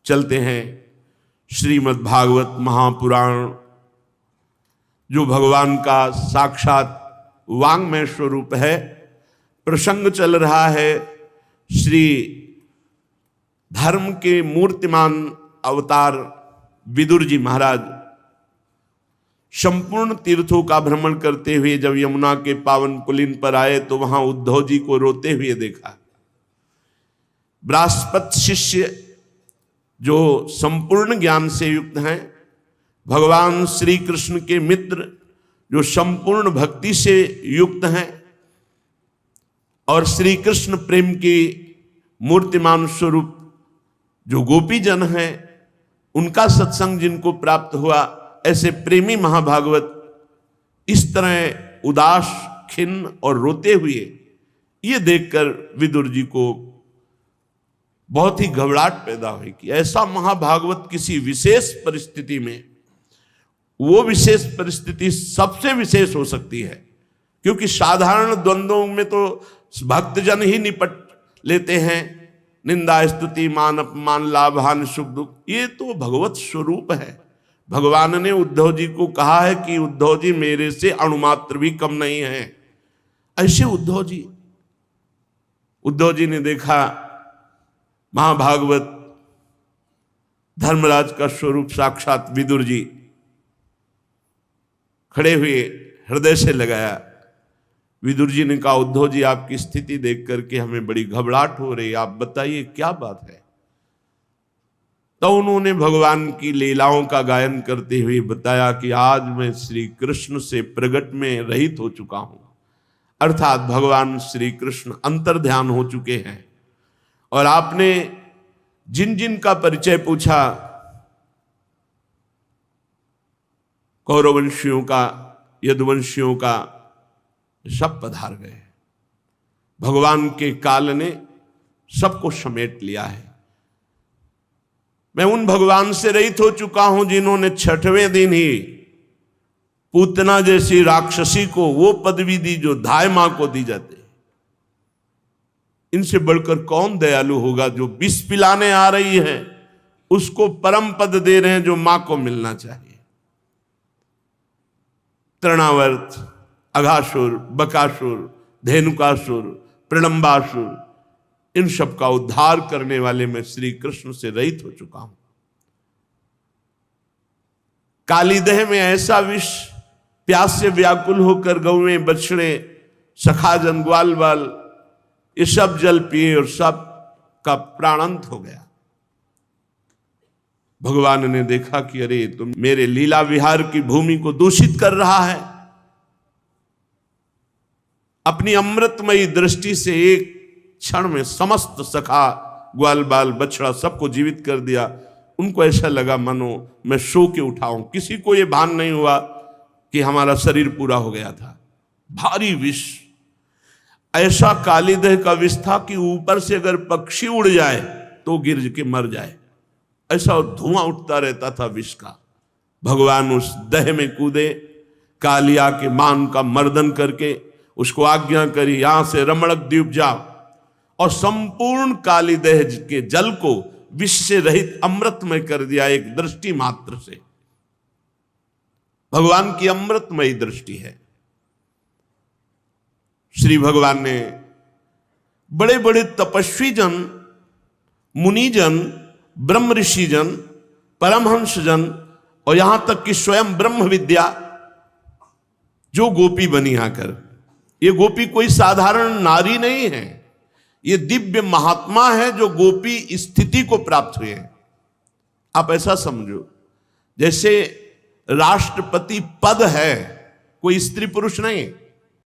चलते हैं। श्रीमद् भागवत महापुराण जो भगवान का साक्षात वांग्मय स्वरूप है, प्रसंग चल रहा है श्री धर्म के मूर्तिमान अवतार विदुर जी महाराज संपूर्ण तीर्थों का भ्रमण करते हुए जब यमुना के पावन पुलिन पर आए तो वहां उद्धव जी को रोते हुए देखा। बृहस्पति शिष्य जो संपूर्ण ज्ञान से युक्त हैं, भगवान श्री कृष्ण के मित्र जो संपूर्ण भक्ति से युक्त हैं और श्री कृष्ण प्रेम की मूर्तिमान स्वरूप जो गोपी जन हैं, उनका सत्संग जिनको प्राप्त हुआ, ऐसे प्रेमी महाभागवत इस तरह उदास, खिन्न और रोते हुए ये देखकर विदुर जी को बहुत ही घबराहट पैदा हुई कि ऐसा महाभागवत किसी विशेष परिस्थिति में, वो विशेष परिस्थिति सबसे विशेष हो सकती है, क्योंकि साधारण द्वंद्वों में तो भक्तजन ही निपट लेते हैं, निंदा स्तुति मान अपमान लाभ हानि सुख दुख, ये तो भगवत स्वरूप है। भगवान ने उद्धव जी को कहा है कि उद्धव जी मेरे से अणुमात्र भी कम नहीं है। ऐसे उद्धव जी ने देखा महाभागवत धर्मराज का स्वरूप साक्षात विदुर जी खड़े हुए, हृदय से लगाया। विदुर जी ने कहा, उद्धव जी आपकी स्थिति देख करके हमें बड़ी घबराहट हो रही है, आप बताइए क्या बात है। तो उन्होंने भगवान की लीलाओं का गायन करते हुए बताया कि आज मैं श्री कृष्ण से प्रगट में रहित हो चुका हूं, अर्थात भगवान श्री कृष्ण अंतर्ध्यान हो चुके हैं। और आपने जिन जिन का परिचय पूछा, कौरववंशियों का, यदुवंशियों का, सब पधार गए। भगवान के काल ने सबको समेट लिया है। मैं उन भगवान से रहित हो चुका हूं जिन्होंने छठवें दिन ही पूतना जैसी राक्षसी को वो पदवी दी जो धाय मां को दी जाती है। इनसे बढ़कर कौन दयालु होगा जो विष पिलाने आ रही है उसको परम पद दे रहे हैं जो मां को मिलना चाहिए। तृणावर्त, अघासुर, बकासुर, धेनुकासुर, प्रलंबासुर, इन सब का उद्धार करने वाले मैं श्री कृष्ण से रहित हो चुका हूं। कालीदह में ऐसा विष प्यास से व्याकुल होकर गौएं, बछड़े, सखाजन, ग्वाल बाल ये सब जल पिए और सब का प्राणांत हो गया। भगवान ने देखा कि अरे तुम मेरे लीला विहार की भूमि को दूषित कर रहा है। अपनी अमृतमयी दृष्टि से एक क्षण में समस्त सखा, ग्वाल बाल, बछड़ा सबको जीवित कर दिया। उनको ऐसा लगा मानो मैं सो के उठा हूं, किसी को यह भान नहीं हुआ कि हमारा शरीर पूरा हो गया था। भारी विष, ऐसा कालीदह का विष था कि ऊपर से अगर पक्षी उड़ जाए तो गिर के मर जाए, ऐसा धुआं उठता रहता था विष का। भगवान उस दह में कूदे, कालिया के मान का मर्दन करके उसको आज्ञा करी, यहां से रमणक द्वीप जाओ, और संपूर्ण कालीदह के जल को विष से रहित अमृतमय कर दिया एक दृष्टि मात्र से। भगवान की अमृतमयी दृष्टि है। श्री भगवान ने बड़े बड़े तपस्वी जन, मुनिजन, ब्रह्म ऋषि जन, परमहंस जन और यहां तक कि स्वयं ब्रह्म विद्या जो गोपी बनी आकर, ये गोपी कोई साधारण नारी नहीं है, ये दिव्य महात्मा है जो गोपी स्थिति को प्राप्त हुए हैं। आप ऐसा समझो जैसे राष्ट्रपति पद है, कोई स्त्री पुरुष नहीं,